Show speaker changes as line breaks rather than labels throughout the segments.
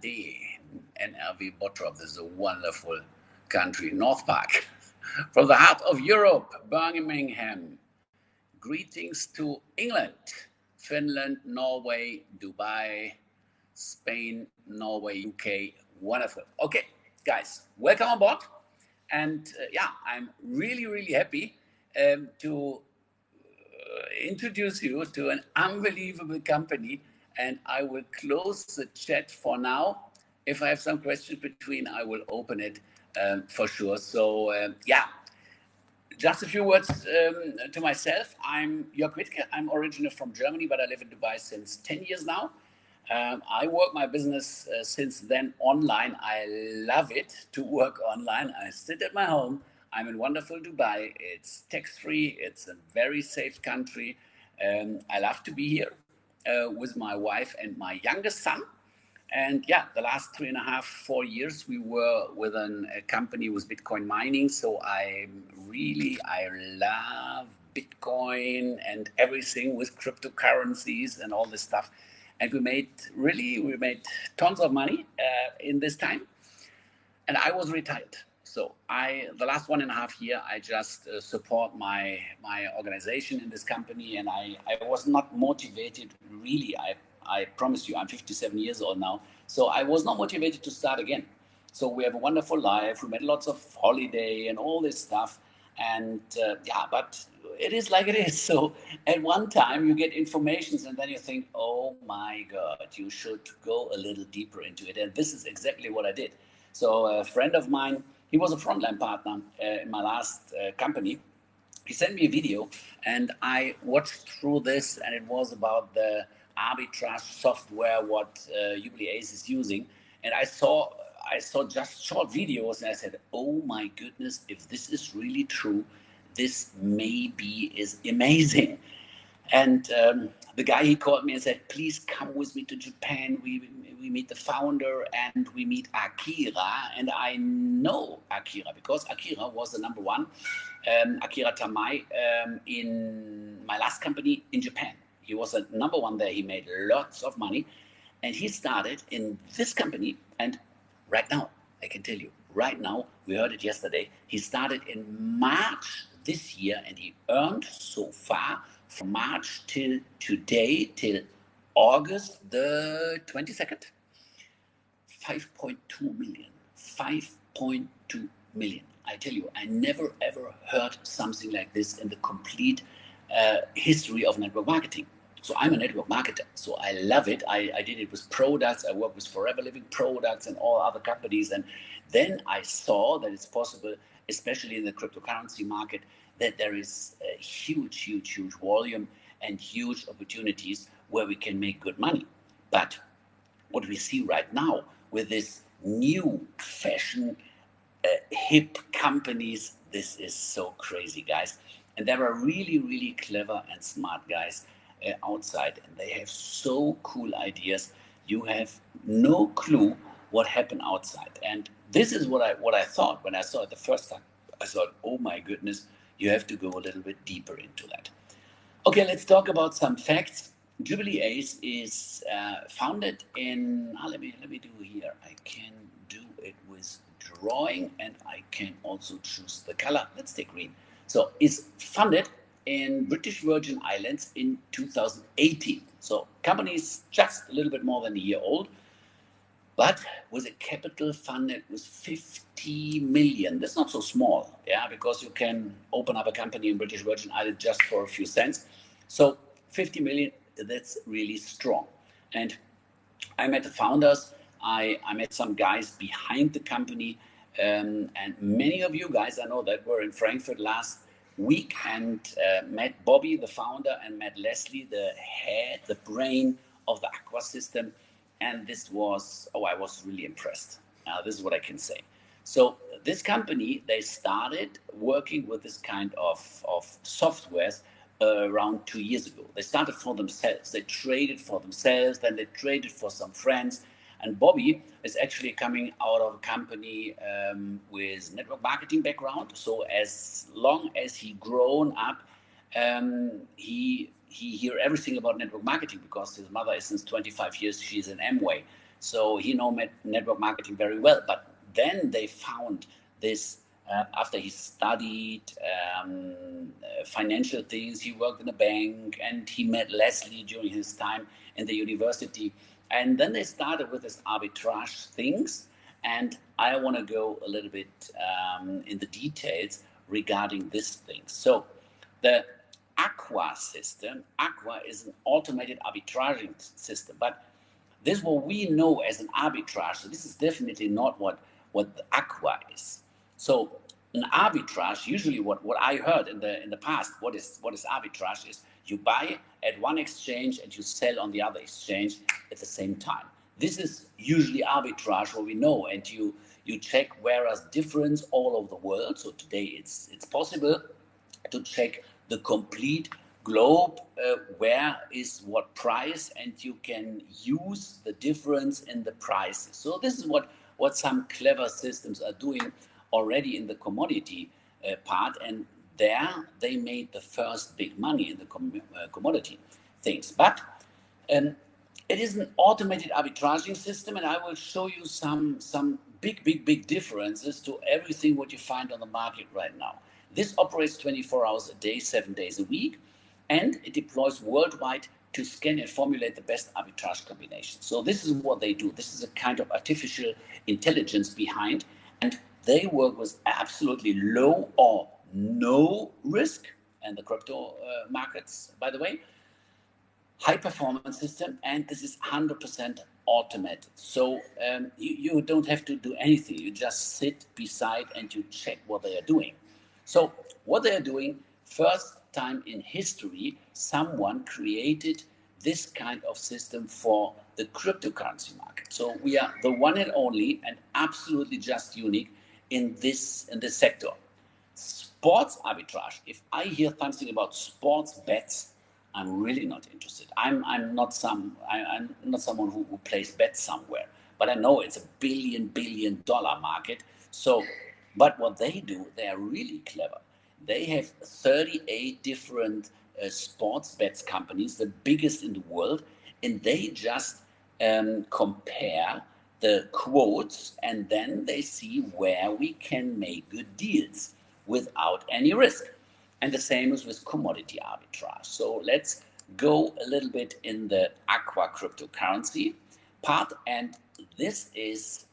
NRD, NRW Bottrop. This is a wonderful country, North Park. From the heart of Europe, Birmingham. Greetings to England, Finland, Norway, Dubai, Spain, Norway, UK. Wonderful. Okay, guys, welcome on board. And I'm really, really happy to introduce you to an unbelievable company. And I will close the chat for now. If I have some questions between, I will open it for sure. So, just a few words to myself. I'm Joerg Wittke. I'm originally from Germany, but I live in Dubai since 10 years now. I work my business since then online. I love it to work online. I sit at my home. I'm in wonderful Dubai. It's tax-free. It's a very safe country. I love to be here with my wife and my youngest son. And the last 3.5, 4 years, we were with a company with Bitcoin mining. So I love Bitcoin and everything with cryptocurrencies and all this stuff. And we made tons of money in this time. And I was retired. So the last 1.5 years, I just support my organization in this company. And I was not motivated, really. I promise you, I'm 57 years old now. So I was not motivated to start again. So we have a wonderful life. We made lots of holiday and all this stuff. And but it is like it is. So at one time you get informations and then you think, oh my God, you should go a little deeper into it. And this is exactly what I did. So a friend of mine, he was a frontline partner in my last company. He sent me a video and I watched through this, and it was about the arbitrage software what Jubilee is using. And I saw just short videos and I said, oh my goodness, if this is really true, this maybe is amazing. And the guy, he called me and said, please come with me to Japan. We meet the founder and we meet Akira. And I know Akira because Akira was the number one, Akira Tamai, in my last company in Japan. He was the number one there. He made lots of money. And he started in this company. And right now, I can tell you, right now, we heard it yesterday, he started in March this year and he earned so far from March till today, till August the 22nd, 5.2 million. 5.2 million. I tell you, I never ever heard something like this in the complete history of network marketing. So I'm a network marketer, so I love it. I did it with products. I work with Forever Living products and all other companies. And then I saw that it's possible, especially in the cryptocurrency market, that there is a huge volume and huge opportunities where we can make good money. But what we see right now with this new fashion hip companies, this is so crazy, guys. And there are really clever and smart guys outside, and they have so cool ideas. You have no clue what happened outside. And this is what I thought when I saw it the first time. I thought, oh my goodness, you have to go a little bit deeper into that. Okay, let's talk about some facts. Jubilee Ace is founded in, let me do here. I can do it with drawing and I can also choose the color. Let's take green. So it's funded in British Virgin Islands in 2018. So company is just a little bit more than a year old, but with a capital funded with 50 million. That's not so small, because you can open up a company in British Virgin Islands just for a few cents. So 50 million, that's really strong. And I met the founders. I met some guys behind the company, and many of you guys, I know that, were in Frankfurt last week and met Bobby, the founder, and met Leslie, the head, the brain of the AQUA system. And this was, I was really impressed. This is what I can say. So this company, they started working with this kind of softwares around 2 years ago. They started for themselves. They traded for themselves, then they traded for some friends. And Bobby is actually coming out of a company with network marketing background. So as long as he grown up, he hear everything about network marketing because his mother is since 25 years, she's an Amway. So he know network marketing very well. But then they found this, after he studied financial things, he worked in a bank, and he met Leslie during his time in the university. And then they started with this arbitrage things. And I want to go a little bit in the details regarding this thing. So the AQUA system, AQUA is an automated arbitraging system, but this is what we know as an arbitrage. So this is definitely not what the AQUA is. So an arbitrage, usually what I heard in the past, what is arbitrage is you buy at one exchange and you sell on the other exchange at the same time. This is usually arbitrage, what we know, and you check where is difference all over the world. So today it's possible to check the complete globe, where is what price, and you can use the difference in the prices. So this is what some clever systems are doing already in the commodity part, and there they made the first big money in the commodity things. But it is an automated arbitraging system, and I will show you some big differences to everything what you find on the market right now. This operates 24 hours a day, 7 days a week, and it deploys worldwide to scan and formulate the best arbitrage combination. So this is what they do. This is a kind of artificial intelligence behind, and they work with absolutely low or no risk, and the crypto markets, by the way, high performance system, and this is 100% automated. So you don't have to do anything. You just sit beside and you check what they are doing. So what they are doing, first time in history, someone created this kind of system for the cryptocurrency market. So we are the one and only and absolutely just unique in this sector. Sports arbitrage. If I hear something about sports bets, I'm really not interested. I'm not someone who plays bets somewhere, but I know it's a billion dollar market. So, but what they do, they are really clever. They have 38 different sports bets companies, the biggest in the world, and they just compare the quotes, and then they see where we can make good deals without any risk. And the same is with commodity arbitrage. So let's go a little bit in the AQUA cryptocurrency part. And this is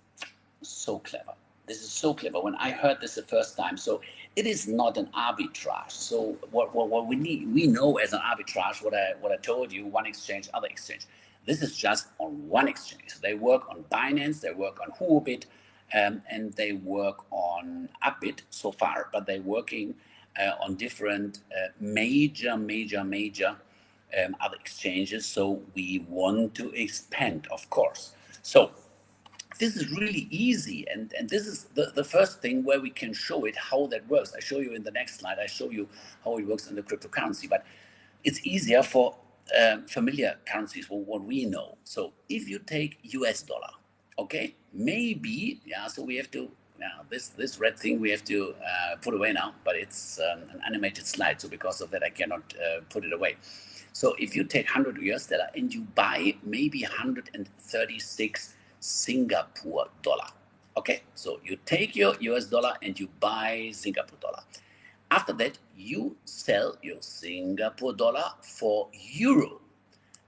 so clever. This is so clever. When I heard this the first time, so it is not an arbitrage. So what we know as an arbitrage, what I told you, one exchange, other exchange. This is just on one exchange. So they work on Binance, they work on Huobi, and they work on Upbit so far, but they're working on different major other exchanges. So we want to expand, of course. So this is really easy, and this is the first thing where we can show it how that works. I show you in the next slide. I show you how it works in the cryptocurrency, but it's easier for familiar currencies, what we know. So if you take US dollar, okay, maybe, yeah, so we have to, now this red thing we have to put away now, but it's an animated slide, so because of that I cannot put it away. So if you take 100 US dollar and you buy maybe 136 Singapore dollar, okay, so you take your US dollar and you buy Singapore dollar. After that, you sell your Singapore dollar for euro,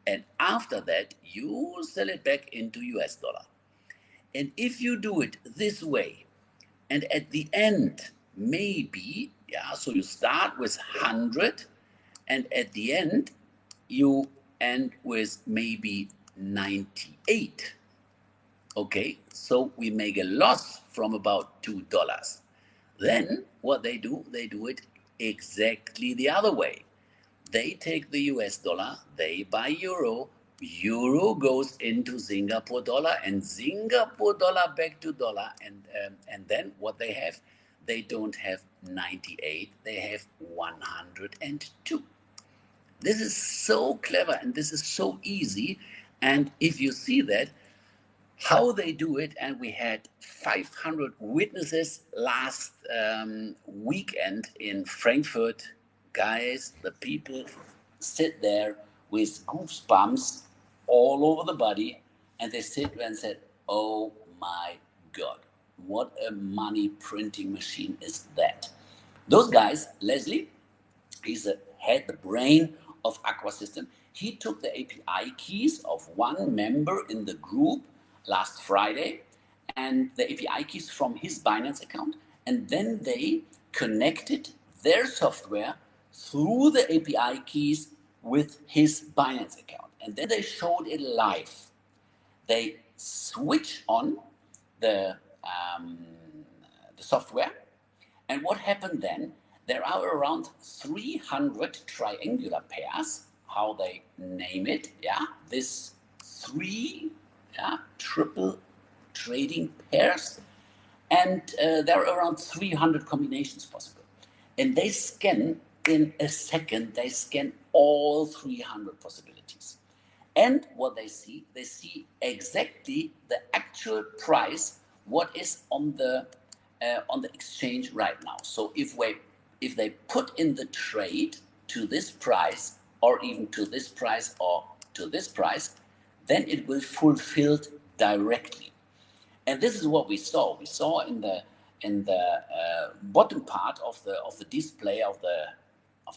and after that you sell it back into US dollar. And if you do it this way, and at the end, maybe, yeah, so you start with 100, and at the end, you end with maybe 98. Okay, so we make a loss from about $2. Then what they do it exactly the other way. They take the US dollar, they buy euro, euro goes into Singapore dollar, and Singapore dollar back to dollar, and then what they have, they don't have 98, they have 102. This is so clever and this is so easy. And if you see that, how they do it, and we had 500 witnesses last weekend in Frankfurt. Guys, the people sit there with goosebumps all over the body, and they sit there and said, oh my God, what a money printing machine is that? Those guys, Leslie, he's the head, the brain of AQUA system. He took the API keys of one member in the group last Friday and the API keys from his Binance account, and then they connected their software through the API keys with his Binance account. And then they showed it live. They switch on the, the software, and what happened then? There are around 300 triangular pairs, how they name it, yeah, this triple trading pairs, and there are around 300 combinations possible. And they scan in a second, they scan all 300 possibilities. And what they see exactly the actual price, what is on the exchange right now. So if they put in the trade to this price, or even to this price, or to this price, then it will fulfill directly. And this is what we saw. We saw in the bottom part of the display of the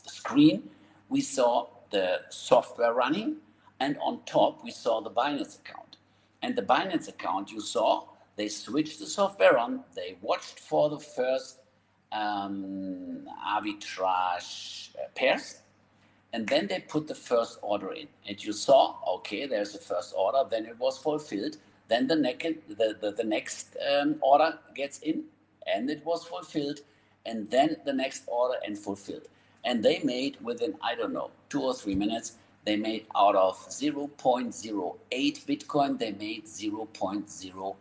screen, we saw the software running, and on top we saw the Binance account. And the Binance account, you saw, they switched the software on, they watched for the first arbitrage pairs, and then they put the first order in. And you saw, okay, there's the first order, then it was fulfilled, then the next order gets in, and it was fulfilled, and then the next order and fulfilled. And they made within, I don't know, 2 or 3 minutes, they made out of 0.08 Bitcoin, they made 0.01.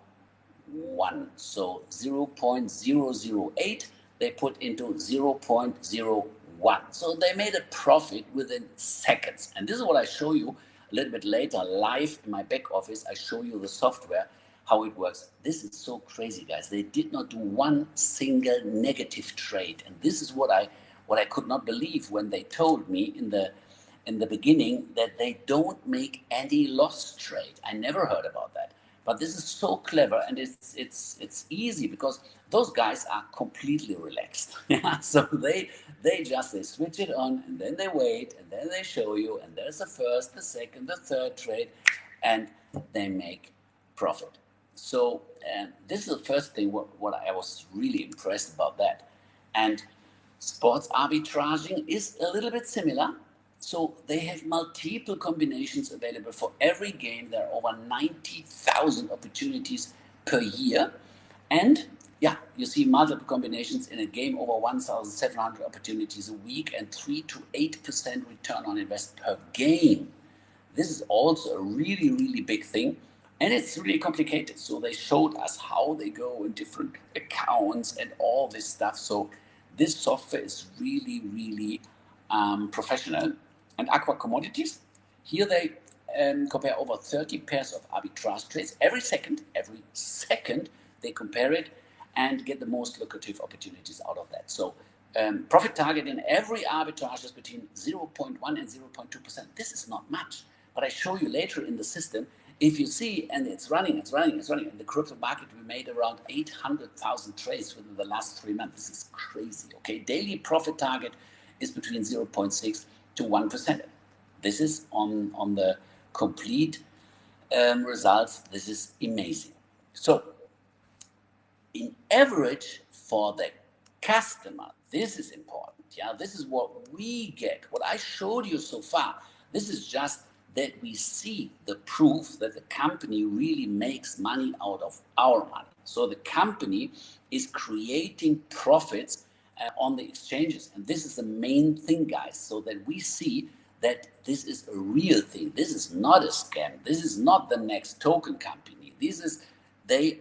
So 0.008 they put into 0.01. So they made a profit within seconds. And this is what I show you a little bit later, live in my back office. I show you the software, how it works. This is so crazy, guys. They did not do one single negative trade. And this is what I could not believe when they told me in the beginning that they don't make any loss trade. I never heard about that. But this is so clever, and it's easy because those guys are completely relaxed. Yeah, so they switch it on, and then they wait, and then they show you, and there's the first, the second, the third trade, and they make profit. So this is the first thing what I was really impressed about that. And sports arbitraging is a little bit similar. So they have multiple combinations available for every game. There are over 90,000 opportunities per year. And yeah, you see multiple combinations in a game, over 1,700 opportunities a week, and 3 to 8% return on invest per game. This is also a really, really big thing. And it's really complicated. So they showed us how they go in different accounts and all this stuff. So this software is really, really professional. And AQUA Commodities, here they compare over 30 pairs of arbitrage trades every second they compare it and get the most lucrative opportunities out of that. So profit target in every arbitrage is between 0.1 and 0.2%. This is not much, but I show you later in the system. If you see, and it's running. In the crypto market, we made around 800,000 trades within the last 3 months. This is crazy, okay? Daily profit target is between 0.6 to 1%. This is on the complete results. This is amazing. So in average for the customer, this is important. Yeah, this is what we get. What I showed you so far, this is just that we see the proof that the company really makes money out of our money. So the company is creating profits on the exchanges. And this is the main thing, guys, so that we see that this is a real thing. This is not a scam. This is not the next token company. This is, they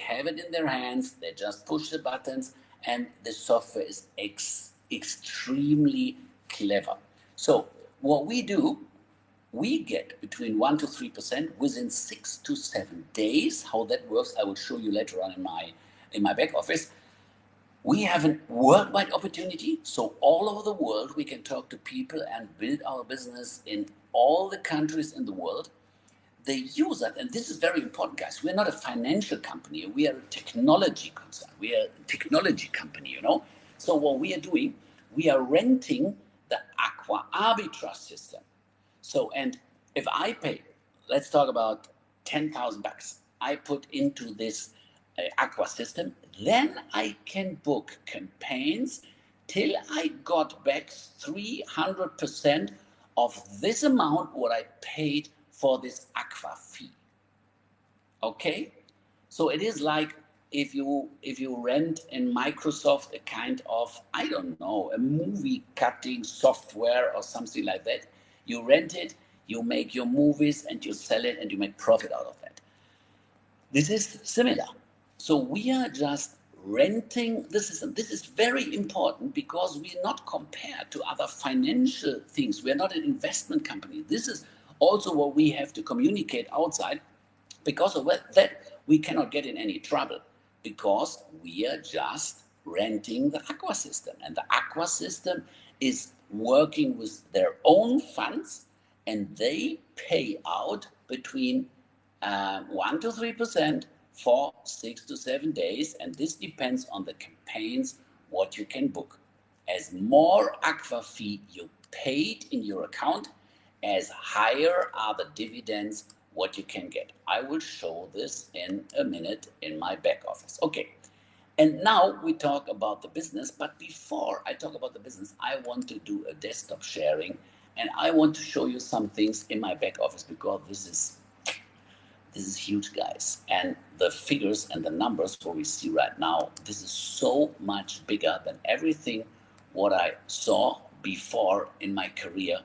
have it in their hands. They just push the buttons, and the software is extremely clever. So what we do, we get between 1 to 3% within 6 to 7 days. How that works, I will show you later on in my back office. We have a worldwide opportunity, so all over the world we can talk to people and build our business in all the countries in the world. they use that, and this is very important, guys. We're not a financial company. We are a technology concern. We are a technology company, you know. So what we are doing, we are renting the AQUA Arbitrage system. So, and if I pay, let's talk about 10,000 bucks, I put into this AQUA system, then I can book campaigns till I got back 300% of this amount what I paid for this AQUA fee. Okay, so it is like if you rent in Microsoft a kind of, I don't know, a movie cutting software or something like that. You rent it, you make your movies and you sell it and you make profit out of that. This is similar. So we are just renting the system. This is very important because we are not compared to other financial things. We are not an investment company. This is also what we have to communicate outside. Because of that, we cannot get in any trouble because we are just renting the AQUA system. And the AQUA system is working with their own funds and they pay out between 1 to 3% for 6 to 7 days. And this depends on the campaigns, what you can book. As more AQUA fee you paid in your account, as higher are the dividends what you can get. I will show this in a minute in my back office. Okay, and now we talk about the business, but before I talk about the business, I want to do a desktop sharing and I want to show you some things in my back office because this is huge, guys. And the figures and the numbers what we see right now, this is so much bigger than everything what I saw before in my career.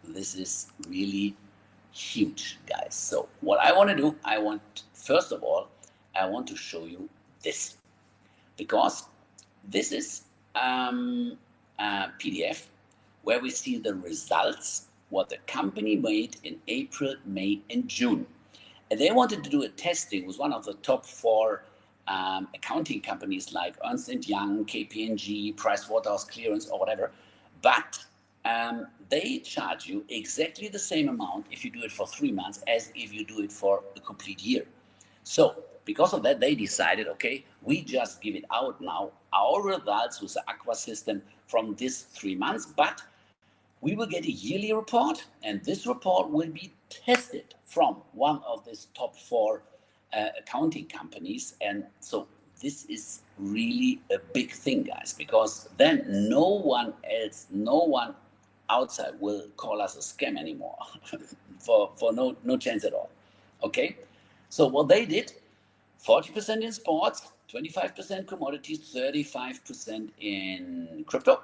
This is really huge, guys. So what I want to do, first of all, I want to show you this because this is a PDF where we see the results, what the company made in April, May, and June. And they wanted to do a testing with one of the top 4 accounting companies like Ernst & Young, KPMG, PricewaterhouseCoopers, or whatever. But they charge you exactly the same amount if you do it for 3 months as if you do it for a complete year. So because of that, they decided, okay, we just give it out now, our results with the AQUA system from this 3 months, but we will get a yearly report, and this report will be tested from one of these top 4 accounting companies. And so this is really a big thing, guys, because then no one outside will call us a scam anymore for no chance at all. Okay, so what they did, 40% in sports, 25% commodities, 35% in crypto,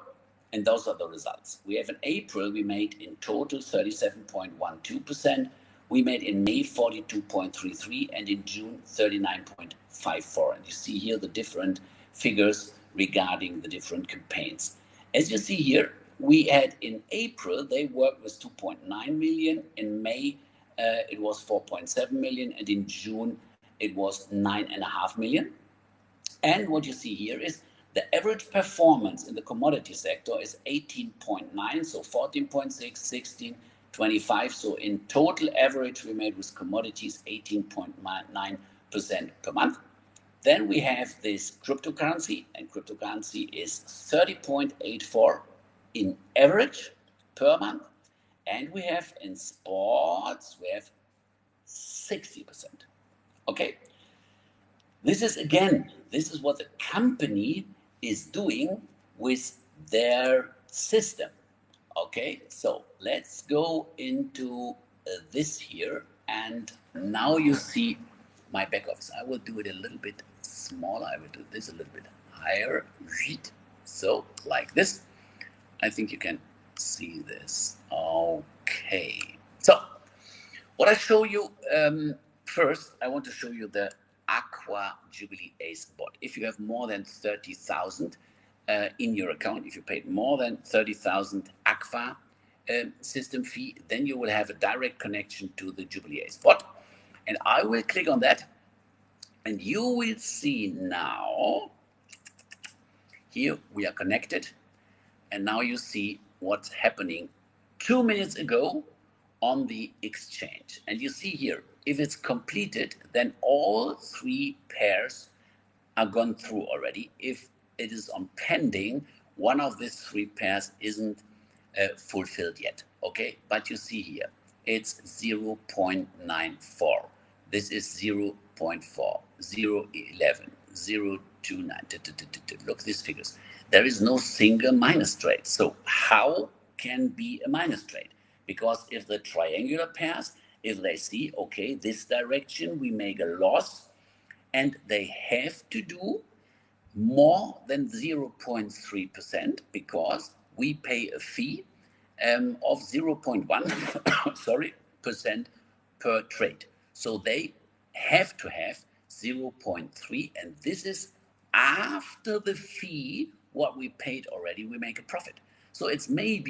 and those are the results. We have in April, we made in total 37.12%. We made in May 42.33 and in June 39.54. And you see here the different figures regarding the different campaigns. As you see here, we had in April, they worked with 2.9 million. In May, it was 4.7 million. And in June, it was 9.5 million. And what you see here is the average performance in the commodity sector is 18.9, so 14.6, 16, 25. So in total average, we made with commodities 18.9% per month. Then we have this cryptocurrency, and cryptocurrency is 30.84 in average per month. And we have in sports, we have 60%. Okay. This is what the company is doing with their system. Okay, so let's go into this here, and now you see my back office. I will do it a little bit smaller. I will do this a little bit higher. So like this. I think you can see this. Okay, so what I show you first, I want to show you the AQUA Jubilee Ace bot. If you have more than 30,000 in your account, if you paid more than 30,000 AQUA system fee, then you will have a direct connection to the Jubilee Ace bot. And I will click on that, and you will see now, here we are connected, and now you see what's happening. 2 minutes ago, on the exchange. And you see here, if it's completed, then all 3 pairs are gone through already. If it is on pending, one of these 3 pairs isn't fulfilled yet, okay? But you see here, it's 0.94. This is 0.4, 0.11, 0.29. Look, these figures. There is no single minus trade. So how can be a minus trade? Because if the triangular pairs, if they see, okay, this direction, we make a loss, and they have to do more than 0.3% because we pay a fee of 0.1 sorry, percent per trade. So they have to have 0.3, and this is after the fee what we paid already, we make a profit. So it's 1%,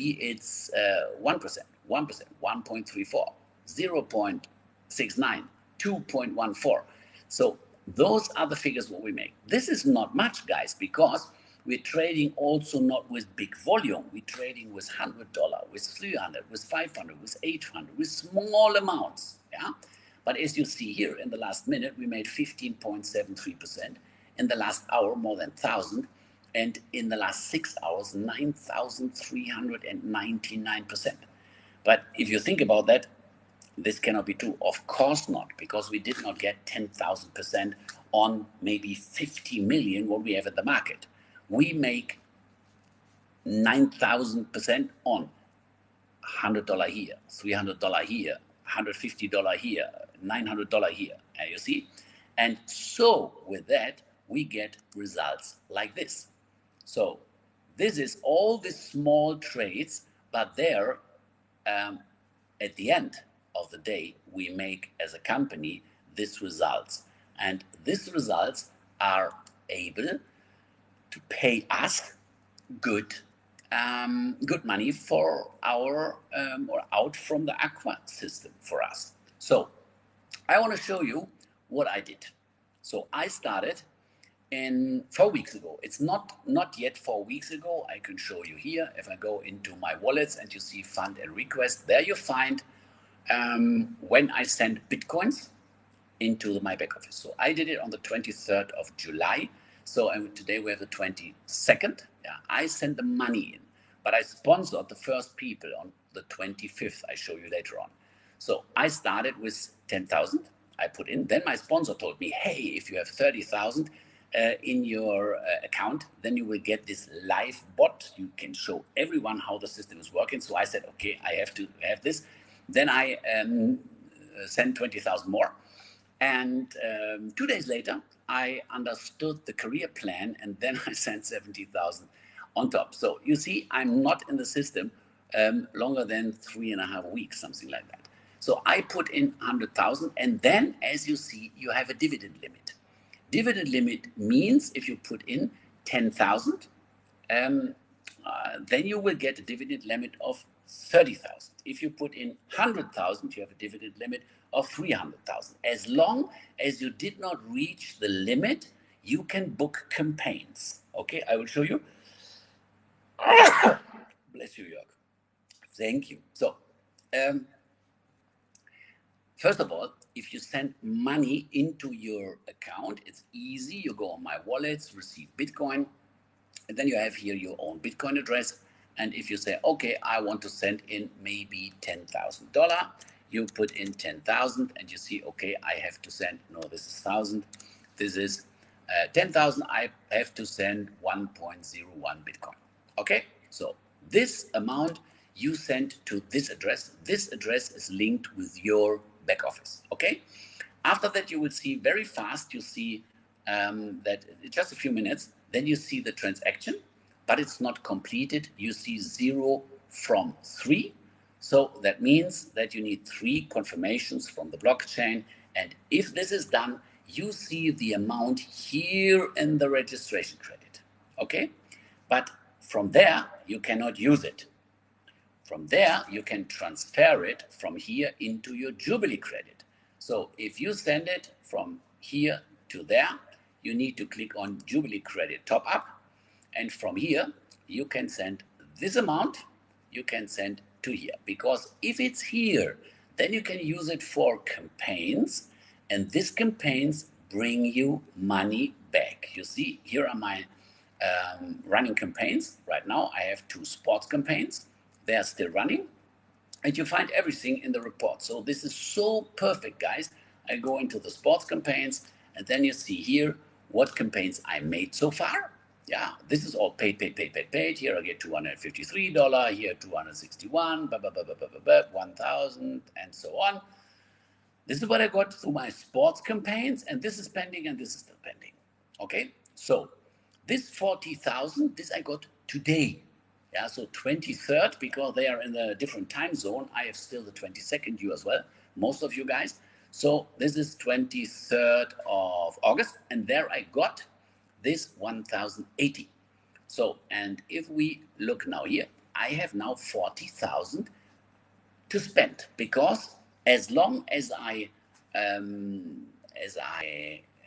1.34, 0.69, 2.14. So those are the figures what we make. This is not much, guys, because we're trading also not with big volume. We're trading with $100, with 300, with 500, with 800, with small amounts. Yeah. But as you see here, in the last minute, we made 15.73%. In the last hour, more than 1,000. And in the last 6 hours, 9,399%. But if you think about that, this cannot be true. Of course not, because we did not get 10,000% on maybe 50 million what we have at the market. We make 9,000% on $100 here, $300 here, $150 here, $900 here. And you see? And so with that, we get results like this. So this is all the small trades, but there, at the end of the day, we make as a company these results. And these results are able to pay us good money for our or out from the AQUA system for us. So I want to show you what I did. So I started in 4 weeks ago. It's not yet 4 weeks ago. I can show you here. If I go into my wallets and you see fund and request, there you find when I send Bitcoins into my back office. So I did it on the 23rd of July. So today we have the 22nd. Yeah, I sent the money in, but I sponsored the first people on the 25th. I show you later on. So I started with 10,000. I put in. Then my sponsor told me, hey, if you have 30,000 in your account, then you will get this live bot. You can show everyone how the system is working. So I said, okay, I have to have this. Then I sent 20,000 more. And 2 days later, I understood the career plan, and then I sent 70,000 on top. So you see, I'm not in the system longer than 3.5 weeks, something like that. So I put in 100,000, and then, as you see, you have a dividend limit. Dividend limit means if you put in 10,000, then you will get a dividend limit of 30,000. If you put in 100,000, you have a dividend limit of 300,000. As long as you did not reach the limit, you can book campaigns. Okay, I will show you. Bless you, Joerg. Thank you. So, first of all, if you send money into your account, it's easy. You go on my wallets, receive Bitcoin, and then you have here your own Bitcoin address. And if you say, okay, I want to send in maybe $10,000, you put in 10,000 and you see, okay, I have to send, no, this is 1,000. This is 10,000. I have to send 1.01 Bitcoin. Okay, so this amount you send to this address. This address is linked with your back office. Okay, after that, you will see very fast, you see that just a few minutes, then you see the transaction, but it's not completed. You see 0 from 3. So that means that you need 3 confirmations from the blockchain. And if this is done, you see the amount here in the registration credit. Okay? But from there, you cannot use it. From there, you can transfer it from here into your Jubilee credit. So if you send it from here to there, you need to click on Jubilee credit top up. And from here, you can send this amount. You can send to here, because if it's here, then you can use it for campaigns, and these campaigns bring you money back. You see, here are my running campaigns. Right now, I have 2 sports campaigns. They are still running, and you find everything in the report. So this is so perfect, guys. I go into the sports campaigns, and then you see here what campaigns I made so far. Yeah, this is all paid. Here I get $253, here 261, 1,000, and so on. This is what I got through my sports campaigns, and this is pending, and this is still pending. Okay, so this 40,000, this I got today. Yeah, so 23rd, because they are in a different time zone. I have still the 22nd, you as well, most of you guys. So this is 23rd of August, and there I got this 1,080. So, and if we look now here, I have now 40,000 to spend, because as long as I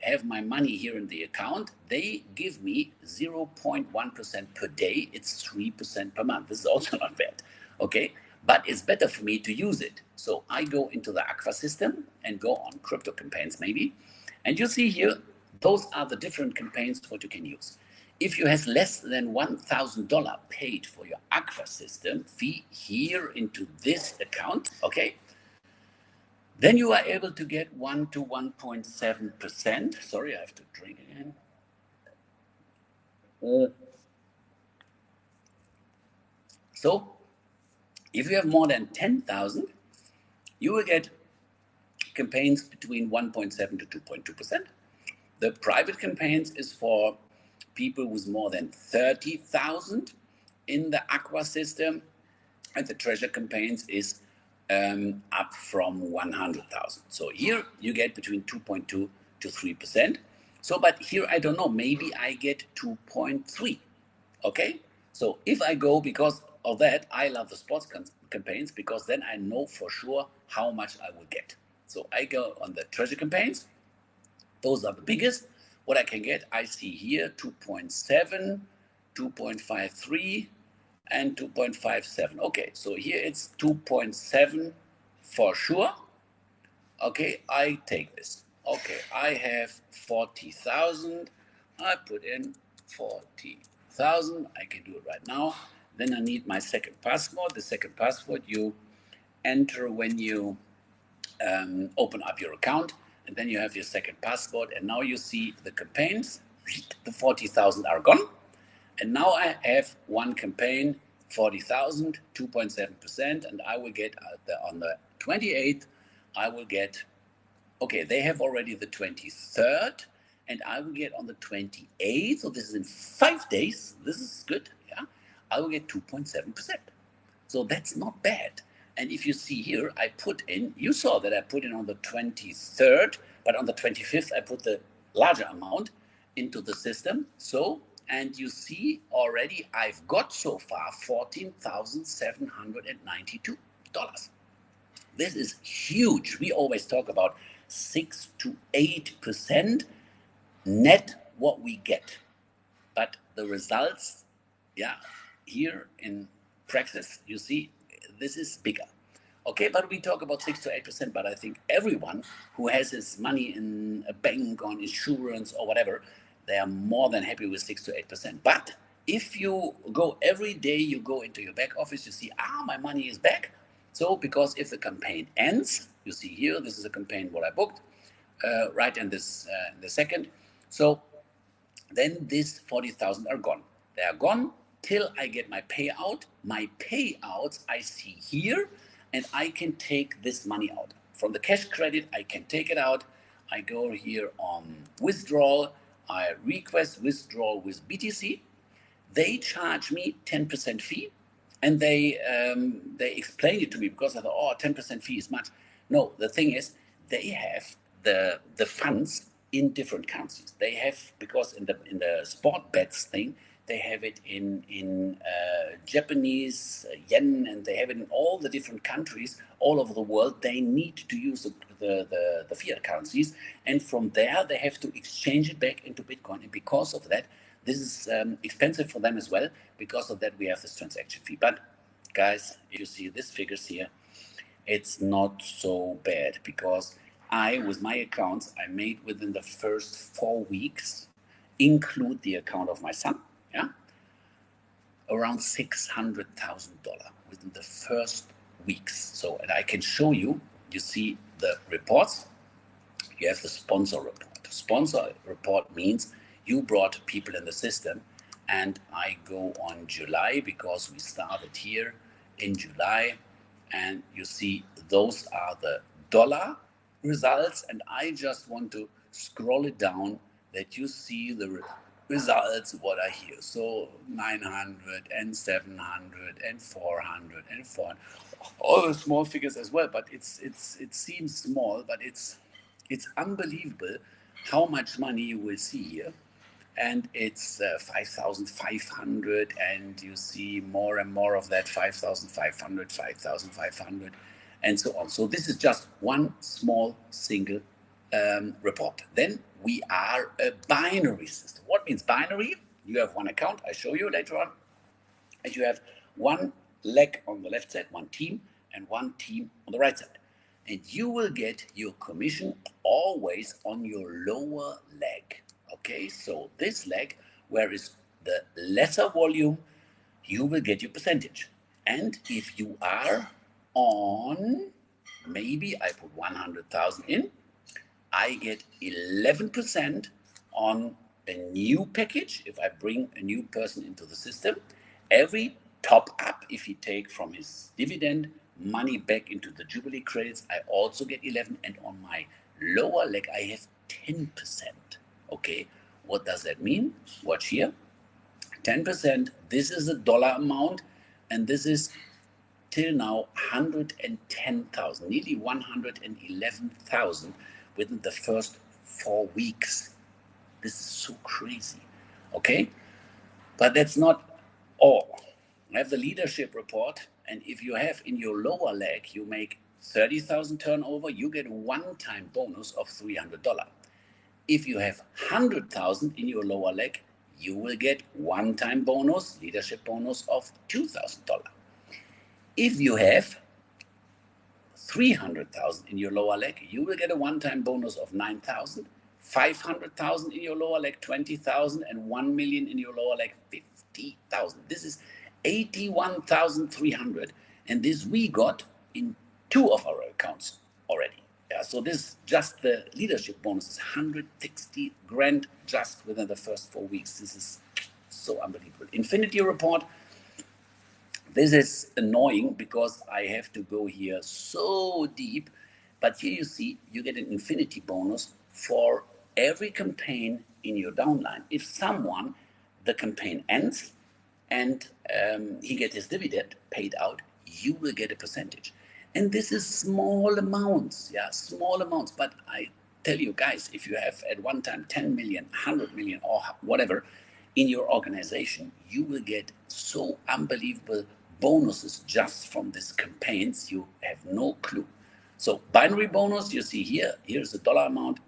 have my money here in the account, they give me 0.1% per day. It's 3% per month. This is also not bad, okay? But it's better for me to use it. So I go into the AQUA system and go on crypto campaigns maybe. And you see here, those are the different campaigns what you can use. If you have less than $1,000 paid for your AQUA system fee here into this account, okay, then you are able to get 1 to 1.7%. Sorry, I have to drink again. So if you have more than 10,000, you will get campaigns between 1.7 to 2.2%. The private campaigns is for people with more than 30,000 in the AQUA system, and the treasure campaigns is up from 100,000. So here you get between 2.2 to 3%. So, but here I don't know, maybe I get 2.3. Okay, so if I go, because of that, I love the sports campaigns, because then I know for sure how much I will get. So I go on the treasure campaigns. Those are the biggest. What I can get, I see here 2.7, 2.53, and 2.57. Okay, so here it's 2.7 for sure. Okay, I take this. Okay, I have 40,000. I put in 40,000. I can do it right now. Then I need my second password. The second password you enter when you open up your account, and then you have your second password. And now you see the campaigns. The 40,000 are gone. And now I have one campaign, 40,000, 2.7%, and I will get on the 28th, I will get, okay, they have already the 23rd, and I will get on the 28th, so this is in 5 days, this is good, yeah, I will get 2.7%. So that's not bad. And if you see here, I put in, you saw that I put in on the 23rd, but on the 25th, I put the larger amount into the system. So, and you see already I've got so far $14,792. This is huge. We always talk about 6 to 8% net what we get. But the results, yeah, here in practice, you see, this is bigger. Okay, but we talk about 6 to 8%, but I think everyone who has his money in a bank, on insurance or whatever, they are more than happy with 6 to 8%. But if you go every day, you go into your back office, you see, my money is back. So, because if the campaign ends, you see here, this is a campaign what I booked, right in this the second. So then these 40,000 are gone. They are gone till I get my payout. My payouts I see here, and I can take this money out. From the cash credit, I can take it out. I go here on withdrawal. I request withdrawal with BTC. They charge me 10% fee, and they explain it to me, because I thought, 10% fee is much. No, the thing is, they have the funds in different currencies. They have, because in the sport bets thing, they have it in Japanese yen, and they have it in all the different countries all over the world. They need to use the fiat currencies, and from there they have to exchange it back into Bitcoin. And because of that, this is expensive for them as well. Because of that, we have this transaction fee. But guys, if you see these figures here, it's not so bad because with my accounts, I made within the first 4 weeks, include the account of my son, yeah, around $600,000 within the first weeks. So, and I can show you, you see the reports, you have the sponsor report. Sponsor report means you brought people in the system, and I go on July because we started here in July, and you see those are the dollar results, and I just want to scroll it down that you see the results what are here. So 900 and 700 and 400 and 400, all the small figures as well, but it seems small, but it's unbelievable how much money you will see here. And it's 5,500, and you see more and more of that 5,500, 5,500, and so on. So this is just one small single report. Then we are a binary system. What means binary? You have one account, I show you later on, and you have one leg on the left side, one team, and one team on the right side. And you will get your commission always on your lower leg. Okay, so this leg, where is the lesser volume, you will get your percentage. And if you are on, maybe I put 100,000 in, I get 11% on a new package if I bring a new person into the system. Every top up, if he take from his dividend money back into the Jubilee credits, I also get 11, and on my lower leg I have 10%. Okay, what does that mean? Watch here. 10%, this is a dollar amount, and this is till now 110,000, nearly 111,000 within the first 4 weeks. This is so crazy. Okay, but that's not all. I have the leadership report, and if you have in your lower leg, you make 30,000 turnover, you get a one-time bonus of $300. If you have 100,000 in your lower leg, you will get one-time bonus, leadership bonus of $2,000. If you have 300,000 in your lower leg, you will get a one-time bonus of 9,000. 500,000 in your lower leg, 20,000, and 1 million in your lower leg, 50,000. This is 81,300, and this we got in 2 of our accounts already. Yeah, so this just the leadership bonus is 160 grand just within the first 4 weeks. This is so unbelievable. Infinity report. This is annoying because I have to go here so deep, but here you see you get an infinity bonus for every campaign in your downline. If someone, the campaign ends and he gets his dividend paid out, you will get a percentage. And this is small amounts, yeah, small amounts. But I tell you guys, if you have at one time 10 million, 100 million, or whatever in your organization, you will get so unbelievable bonuses just from these campaigns. You have no clue. So binary bonus, you see here, here's the dollar amount,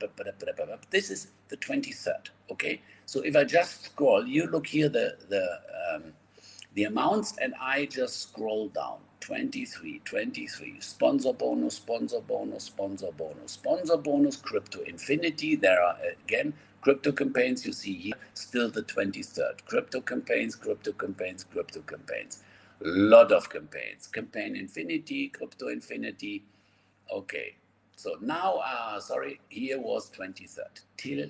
this is the 23rd, okay? So if I just scroll, you look here, the amounts, and I just scroll down, 23, sponsor bonus, sponsor bonus, sponsor bonus, sponsor bonus, crypto infinity. There are, again, crypto campaigns, you see here, still the 23rd. Crypto campaigns, crypto campaigns, crypto campaigns. Lot of campaigns. Campaign infinity, crypto infinity. Okay, so now, sorry, here was 23rd, till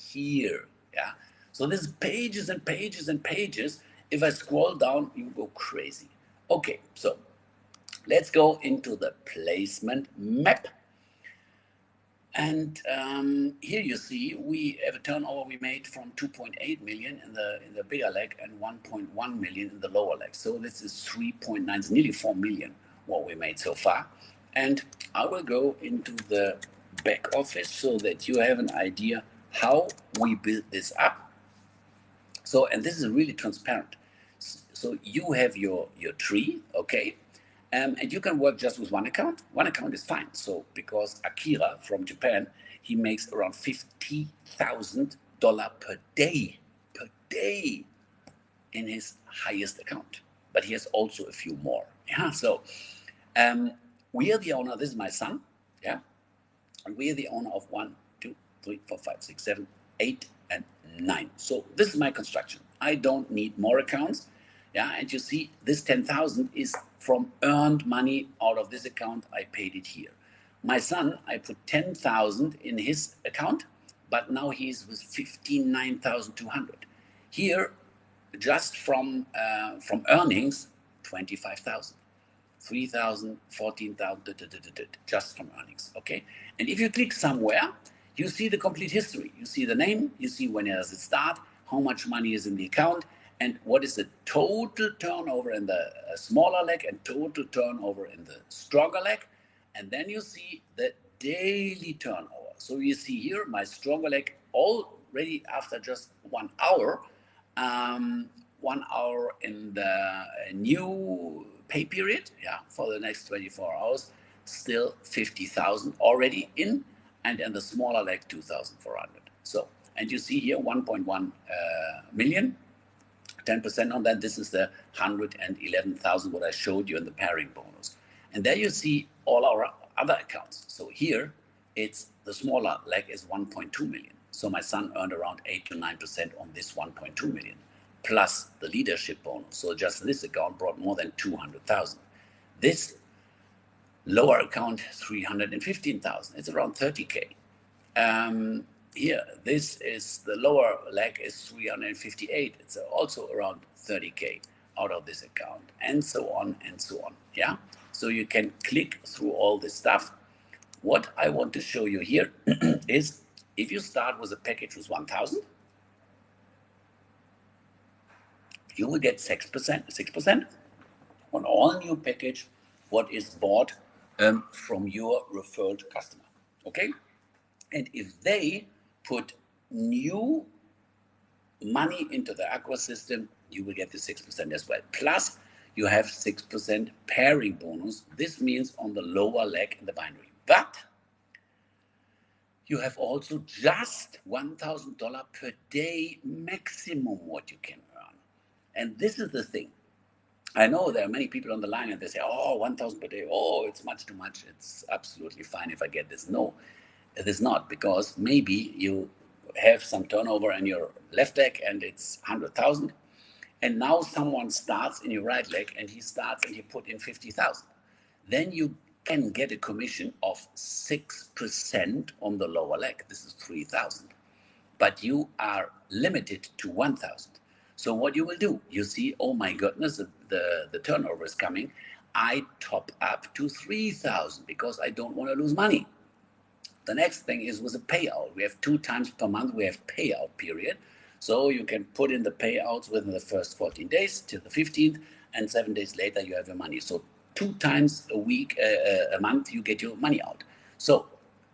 here, yeah? So this is pages and pages and pages. If I scroll down, you go crazy. Okay, so let's go into the placement map. And here you see we have a turnover we made from 2.8 million in the bigger leg and 1.1 million in the lower leg. So this is 3.9, it's nearly 4 million what we made so far. And I will go into the back office so that you have an idea how we build this up. So, and this is really transparent. So you have your tree, okay? And you can work just with one account. One account is fine. So because Akira from Japan, he makes around $50,000 per day in his highest account. But he has also a few more. Yeah, so we are the owner. This is my son. Yeah, and we are the owner of 1, 2, 3, 4, 5, 6, 7, 8, and 9. So this is my construction. I don't need more accounts. Yeah, and you see, this 10,000 is from earned money out of this account. I paid it here. My son, I put 10,000 in his account, but now he's with 59,200. Here, just from earnings, 25,000. 3,000, 14,000, just from earnings, okay? And if you click somewhere, you see the complete history. You see the name, you see when does it start, how much money is in the account, and what is the total turnover in the smaller leg and total turnover in the stronger leg. And then you see the daily turnover. So you see here my stronger leg already after just 1 hour, 1 hour in the new pay period, yeah, for the next 24 hours, still 50,000 already in, and in the smaller leg 2,400. So, and you see here 1.1 million, 10% on that. This is the 111,000 what I showed you in the pairing bonus. And there you see all our other accounts. So here it's the smaller leg is 1.2 million. So my son earned around 8 to 9% on this 1.2 million, plus the leadership bonus. So just this account brought more than 200,000. This lower account, 315,000. It's around 30K. Here, this is the lower leg is 358. It's also around 30K out of this account, and so on and so on. Yeah. So you can click through all this stuff. What I want to show you here is if you start with a package with 1,000, you will get 6% on all new package what is bought from your referred customer. Okay, and if they put new money into the AQUA system, you will get the 6% as well. Plus, you have 6% pairing bonus. This means on the lower leg in the binary. But you have also just $1,000 per day maximum what you can earn. And this is the thing. I know there are many people on the line and they say, oh, 1,000 per day. Oh, it's much too much. It's absolutely fine if I get this. No, it is not, because maybe you have some turnover in your left leg and it's 100,000. And now someone starts in your right leg and he starts and he put in 50,000. Then you can get a commission of 6% on the lower leg. This is 3,000. But you are limited to 1,000. So what you will do, you see, oh my goodness, the turnover is coming. I top up to 3,000 because I don't want to lose money. The next thing is with a payout. We have 2 times per month, we have payout period. So you can put in the payouts within the first 14 days till the 15th, and 7 days later you have your money. So 2 times a week, a month, you get your money out. So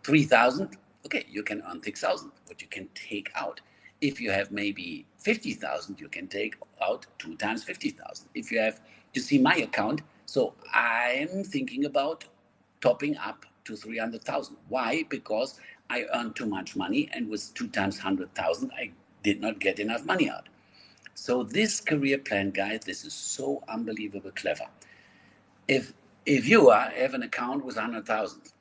3,000, okay, you can earn 6,000, but you can take out. If you have maybe 50,000, you can take out 2 times 50,000. If you have, you see my account, so I'm thinking about topping up to 300,000. Why? Because I earned too much money, and with 2 times 100,000, I did not get enough money out. So this career plan, guys, this is so unbelievable clever. If you have an account with 100,000,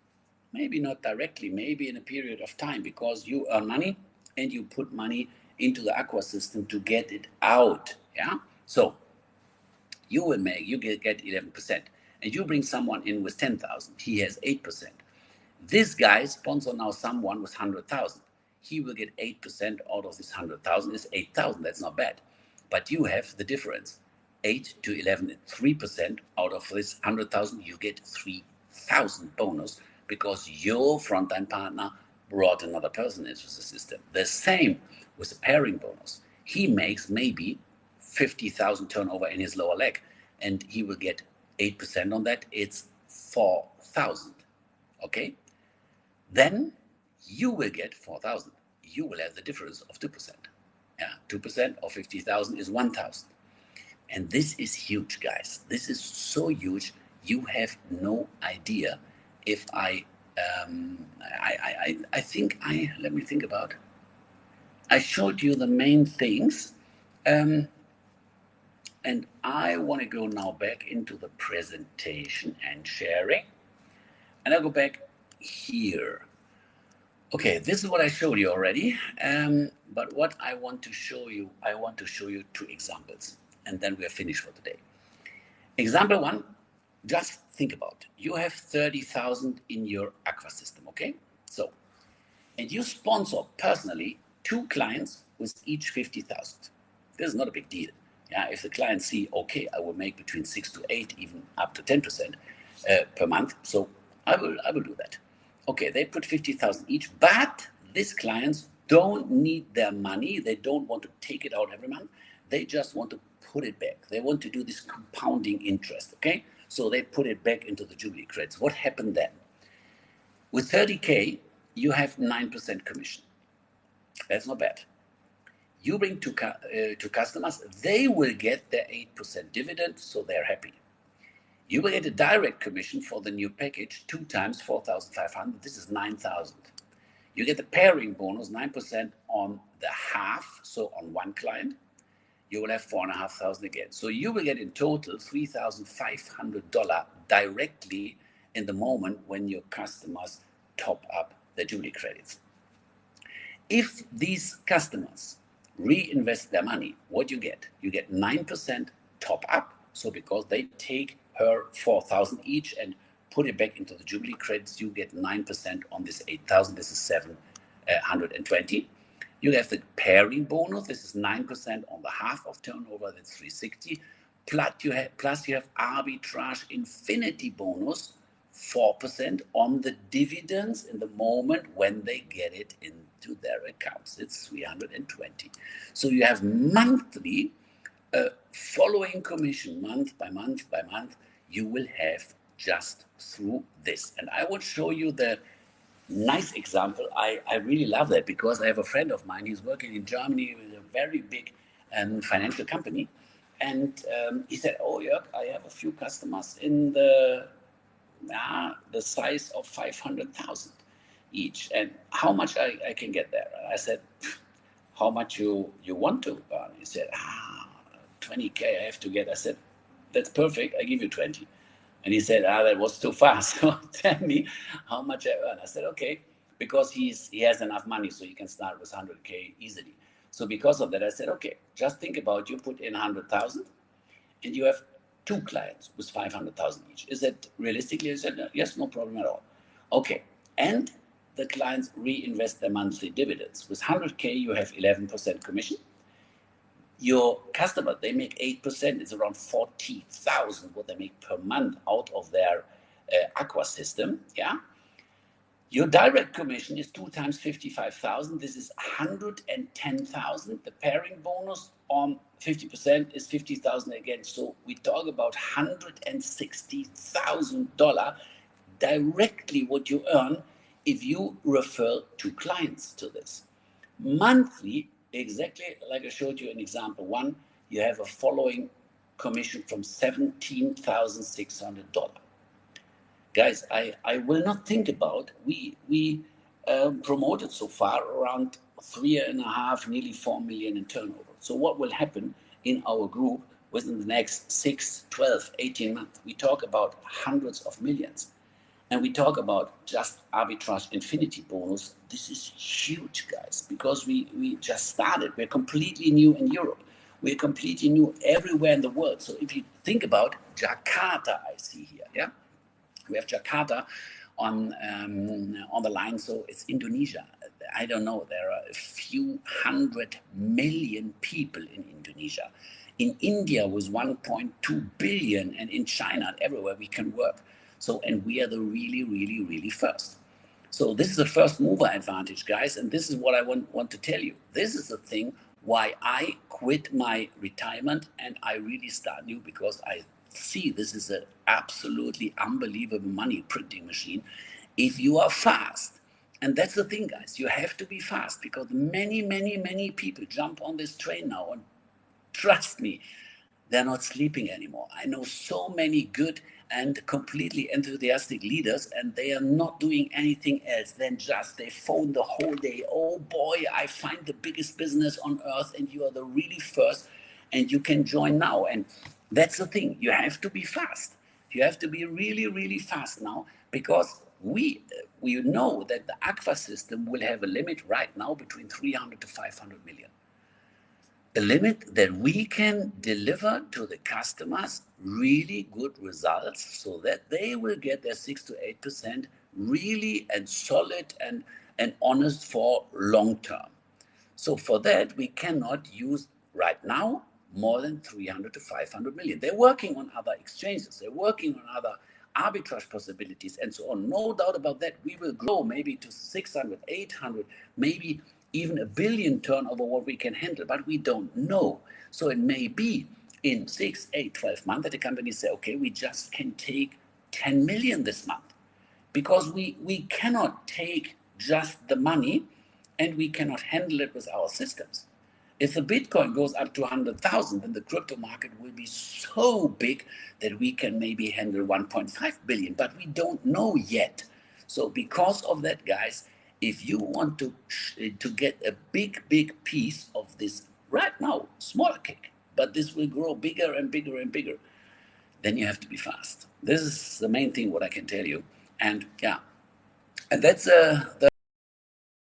maybe not directly, maybe in a period of time, because you earn money and you put money into the AQUA system to get it out. Yeah. So you will get 11%, and you bring someone in with 10,000. He has 8%. This guy sponsor now someone with 100,000. He will get 8% out of this 100,000 is 8,000. That's not bad. But you have the difference. 8 to 11, 3% out of this 100,000, you get 3,000 bonus because your frontline partner brought another person into the system. The same with the pairing bonus. He makes maybe 50,000 turnover in his lower leg, and he will get 8% on that. It's 4,000. Okay? Then you will get 4,000. You will have the difference of 2%. Yeah, 2% of 50,000 is 1,000. And this is huge, guys. This is so huge. You have no idea. If I think let me think about. I showed you the main things. And I want to go now back into the presentation and sharing. And I'll go back here. Okay, this is what I showed you already. But what I want to show you, I want to show you two examples. And then we're finished for today. Example one, just think about, you have 30,000 in your AQUA system, okay? So, and you sponsor personally 2 clients with each 50,000. This is not a big deal. Yeah, if the clients see, okay, I will make between 6 to 8, even up to 10% per month. So I will do that. Okay, they put 50,000 each, but these clients don't need their money. They don't want to take it out every month. They just want to put it back. They want to do this compounding interest, okay? So they put it back into the Jubilee credits. What happened then? With 30K, you have 9% commission. That's not bad. You bring to customers, they will get their 8% dividend, so they're happy. You will get a direct commission for the new package, 2 times 4,500. This is 9,000. You get the pairing bonus, 9% on the half, so on one client. You will have 4,500 again. So you will get in total $3,500 directly in the moment when your customers top up the Jubilee credits. If these customers reinvest their money, what you get? You get 9% top up. So because they take her 4,000 each and put it back into the Jubilee credits, you get 9% on this 8,000. This is 720. You have the pairing bonus. This is 9% on the half of turnover. That's 360. Plus you have arbitrage infinity bonus, 4% on the dividends in the moment when they get it into their accounts. It's 320. So you have monthly following commission, month by month by month, you will have just through this. And I will show you the nice example. I really love that because I have a friend of mine, he's working in Germany with a very big financial company. And he said, oh, Jörg, I have a few customers in the size of 500,000 each. And how much I can get there? And I said, how much you want to earn? He said, 20K I have to get. I said, that's perfect. I give you 20. And he said, that was too fast. So tell me how much I earn. I said, okay, because he has enough money, so he can start with 100K easily. So because of that, I said, okay, just think about, you put in 100,000 and you have 2 clients with 500,000 each. Is that realistically? I said, yes, no problem at all. Okay, and the clients reinvest their monthly dividends. With 100K, you have 11% commission. Your customer, they make 8%. It's around 40,000 what they make per month out of their AQUA system. Yeah. Your direct commission is 2 times 55,000. This is 110,000. The pairing bonus on 50% is 50,000 again. So we talk about $160,000 directly what you earn if you refer 2 clients to this. Monthly, exactly like I showed you in example 1, you have a following commission from $17,600. Guys, I will not think about, we promoted so far around 3.5, nearly 4 million in turnover. So what will happen in our group within the next 6, 12, 18 months? We talk about hundreds of millions. And we talk about just arbitrage infinity bonus. This is huge, guys, because we just started. We're completely new in Europe. We're completely new everywhere in the world. So if you think about Jakarta, I see here, yeah? We have Jakarta on the line, so it's Indonesia. I don't know, there are a few 100 million people in Indonesia. In India was 1.2 billion, and in China, everywhere we can work. So, and we are the really first. So this is a first mover advantage, guys, and this is what I want to tell you. This is the thing why I quit my retirement and I really start new, because I see this is an absolutely unbelievable money printing machine if you are fast. And that's the thing, guys, you have to be fast, because many people jump on this train now, and trust me, they're not sleeping anymore. I know so many good and completely enthusiastic leaders, and they are not doing anything else than just they phone the whole day. Oh boy, I find the biggest business on earth, and you are the really first. and you can join now. And that's the thing, you have to be fast. You have to be really, really fast now, because we know that the AQUA system will have a limit right now between 300 to 500 million. A limit that we can deliver to the customers really good results, so that they will get their 6 to 8% really and solid and honest for long term. So for that, we cannot use right now more than 300 to 500 million. They're working on other exchanges. They're working on other arbitrage possibilities and so on. No doubt about that. We will grow maybe to 600, 800, maybe even a billion turnover what we can handle, but we don't know. So it may be in 6, 8, 12 months that the companies say, okay, we just can take 10 million this month, because we cannot take just the money and we cannot handle it with our systems. If the Bitcoin goes up to 100,000, then the crypto market will be so big that we can maybe handle 1.5 billion, but we don't know yet. So because of that, guys, if you want to get a big piece of this right now, smaller cake, but this will grow bigger and bigger and bigger, then you have to be fast. This is the main thing what I can tell you. And yeah, and that's the